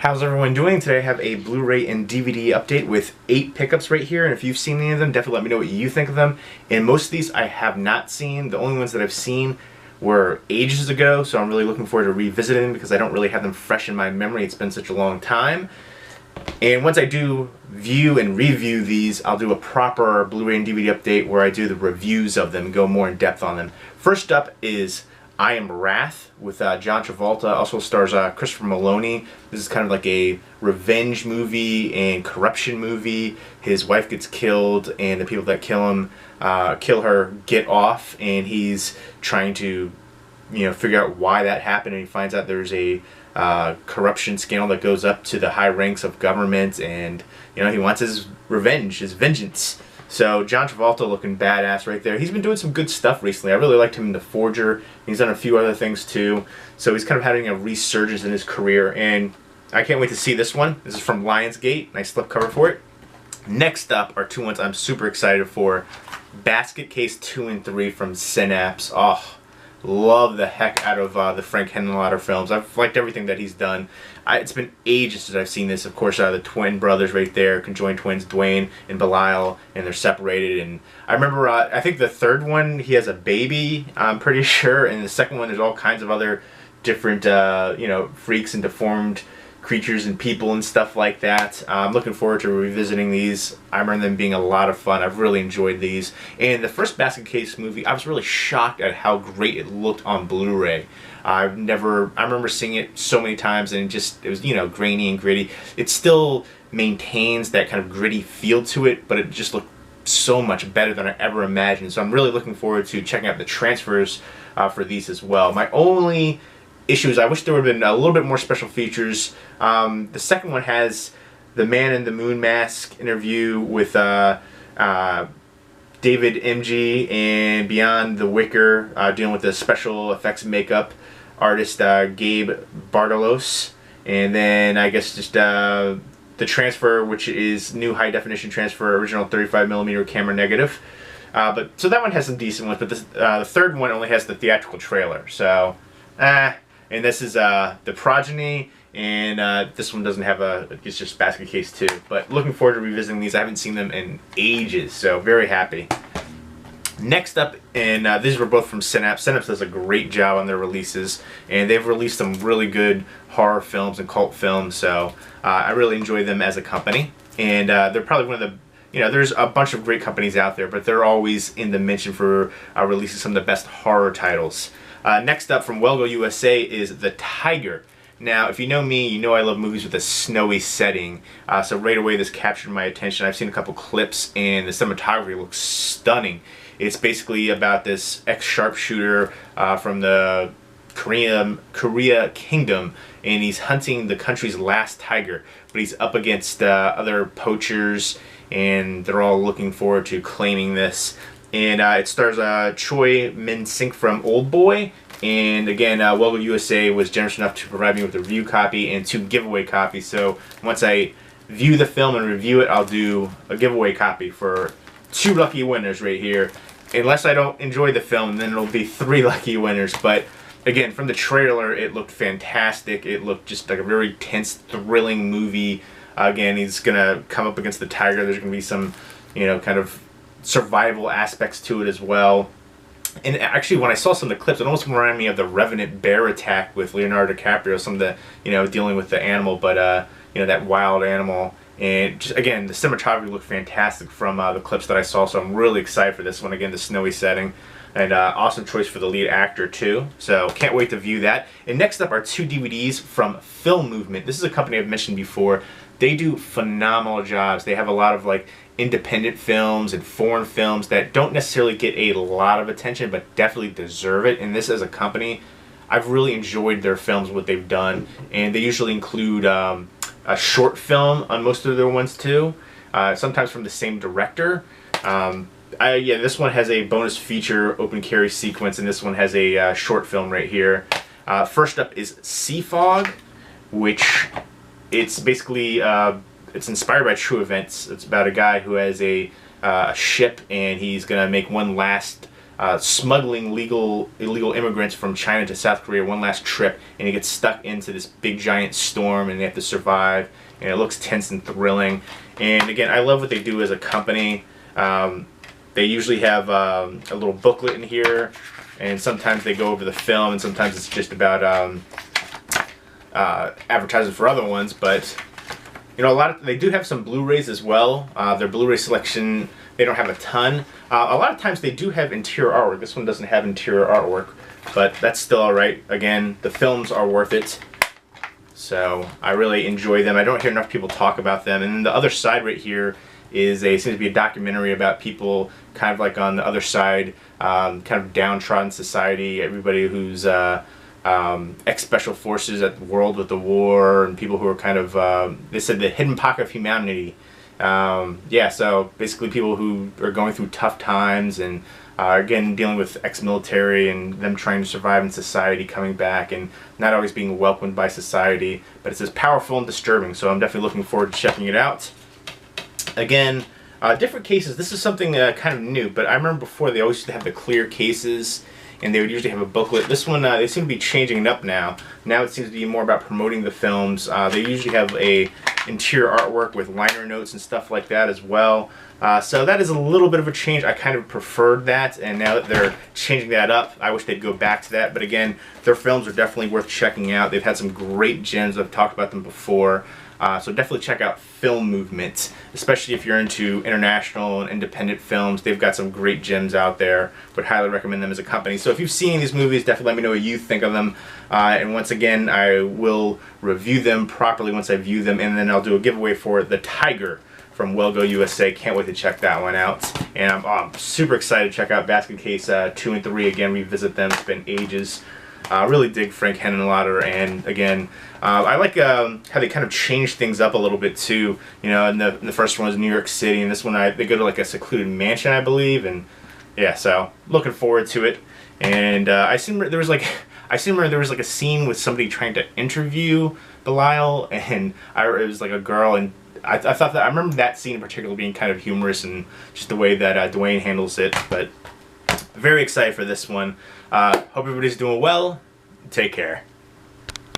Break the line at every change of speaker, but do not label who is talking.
How's everyone doing? Today I have a Blu-ray and DVD update with 8 pickups right here, and if you've seen any of them, definitely let me know what you think of them. And most of these I have not seen. The only ones that I've seen were ages ago, so I'm really looking forward to revisiting them because I don't really have them fresh in my memory. It's been such a long time. And once I do view and review these, I'll do a proper Blu-ray and DVD update where I do the reviews of them and go more in depth on them. First up is I Am Wrath with John Travolta. Also stars Christopher Maloney. This is kind of like a revenge movie and corruption movie. His wife gets killed, and the people that kill her get off, and he's trying to, figure out why that happened. And he finds out there's a corruption scandal that goes up to the high ranks of government, and he wants his revenge, his vengeance. So John Travolta looking badass right there. He's been doing some good stuff recently. I really liked him in The Forger. He's done a few other things too. So he's kind of having a resurgence in his career, and I can't wait to see this one. This is from Lionsgate. Nice slipcover for it. Next up are two ones I'm super excited for. Basket Case 2 and 3 from Synapse. Oh, love the heck out of the Frank Henenlotter films. I've liked everything that he's done. It's been ages since I've seen this. Of course, the twin brothers right there, conjoined twins, Dwayne and Belial, and they're separated. And I remember, I think the third one, he has a baby, I'm pretty sure. And the second one, there's all kinds of other different, freaks and deformed creatures and people and stuff like that. I'm looking forward to revisiting these. I remember them being a lot of fun. I've really enjoyed these. And the first Basket Case movie, I was really shocked at how great it looked on Blu-ray. I remember seeing it so many times, and it was grainy and gritty. It still maintains that kind of gritty feel to it, but it just looked so much better than I ever imagined. So I'm really looking forward to checking out the transfers for these as well. My only issues, I wish there would have been a little bit more special features. The second one has the Man in the Moon Mask interview with David M.G. and Beyond the Wicker, dealing with the special effects and makeup artist Gabe Bartalos. And then I guess just the transfer, which is new high definition transfer, original 35mm camera negative. So that one has some decent ones, but the third one only has the theatrical trailer. So, and this is The Progeny, and this one doesn't have it's just Basket Case 2. But looking forward to revisiting these. I haven't seen them in ages, so very happy. Next up, and these were both from Synapse. Synapse does a great job on their releases, and they've released some really good horror films and cult films, so I really enjoy them as a company. And they're probably one of the, there's a bunch of great companies out there, but they're always in the mention for releasing some of the best horror titles. Next up from Well Go USA is The Tiger. Now, if you know me, you know I love movies with a snowy setting, so right away this captured my attention. I've seen a couple clips, and the cinematography looks stunning. It's basically about this ex-sharpshooter from the Korea Kingdom, and he's hunting the country's last tiger, but he's up against other poachers, and they're all looking forward to claiming this. And it stars Choi Min-sik from Old Boy. And again, Well Go USA was generous enough to provide me with a review copy and 2 giveaway copies. So once I view the film and review it, I'll do a giveaway copy for 2 lucky winners right here. Unless I don't enjoy the film, then it'll be 3 lucky winners. But again, from the trailer, it looked fantastic. It looked just like a very tense, thrilling movie. Again, he's gonna come up against the tiger. There's gonna be some, kind of survival aspects to it as well. And actually, when I saw some of the clips, it almost reminded me of the Revenant bear attack with Leonardo DiCaprio. Some of the, dealing with the animal, but that wild animal. And just, again, the cinematography looked fantastic from the clips that I saw, so I'm really excited for this one. Again, the snowy setting, and awesome choice for the lead actor too. So can't wait to view that. And next up are 2 DVDs from Film Movement. This is a company I've mentioned before. They do phenomenal jobs. They have a lot of independent films and foreign films that don't necessarily get a lot of attention, but definitely deserve it. And this, as a company, I've really enjoyed their films, what they've done, and they usually include a short film on most of their ones too, sometimes from the same director. This one has a bonus feature open carry sequence, and this one has a short film right here. First up is Sea Fog, which it's basically it's inspired by true events. It's about a guy who has a ship, and he's gonna make one last smuggling illegal immigrants from China to South Korea one last trip, and he gets stuck into this big giant storm, and they have to survive. And it looks tense and thrilling. And again, I love what they do as a company. They usually have a little booklet in here, and sometimes they go over the film, and sometimes it's just about advertising for other ones. But you know, they do have some Blu-rays as well. Their Blu-ray selection, they don't have a ton. A lot of times they do have interior artwork. This one doesn't have interior artwork, but that's still alright. Again, the films are worth it. So I really enjoy them. I don't hear enough people talk about them. And then the other side right here is seems to be a documentary about people kind of like on the other side, kind of downtrodden society, everybody who's ex-special forces at the world with the war, and people who are kind of, they said the hidden pocket of humanity. Yeah, so basically people who are going through tough times and again dealing with ex-military and them trying to survive in society, coming back and not always being welcomed by society. But it's as powerful and disturbing, so I'm definitely looking forward to checking it out. Again, different cases. This is something kind of new, but I remember before they always used to have the clear cases, and they would usually have a booklet. This one, they seem to be changing it up now. Now it seems to be more about promoting the films. They usually have a interior artwork with liner notes and stuff like that as well. So that is a little bit of a change. I kind of preferred that, and now that they're changing that up, I wish they'd go back to that. But again, their films are definitely worth checking out. They've had some great gems. I've talked about them before. So definitely check out Film Movement, especially if you're into international and independent films. They've got some great gems out there. Would highly recommend them as a company. So if you've seen these movies, definitely let me know what you think of them. And once again, I will review them properly once I view them, and then I'll do a giveaway for The Tiger from Wellgo USA. Can't wait to check that one out. And I'm super excited to check out Basket Case 2 and 3 again, revisit them. It's been ages. Really dig Frank Henenlotter, and again, I like how they kind of change things up a little bit too. You know, and the first one was New York City, and this one they go to like a secluded mansion, I believe, and yeah, so looking forward to it. And I seem there was like a scene with somebody trying to interview Belial, and it was like a girl, and I thought that I remember that scene in particular being kind of humorous, and just the way that Dwayne handles it. But very excited for this one. Hope everybody's doing well. Take care.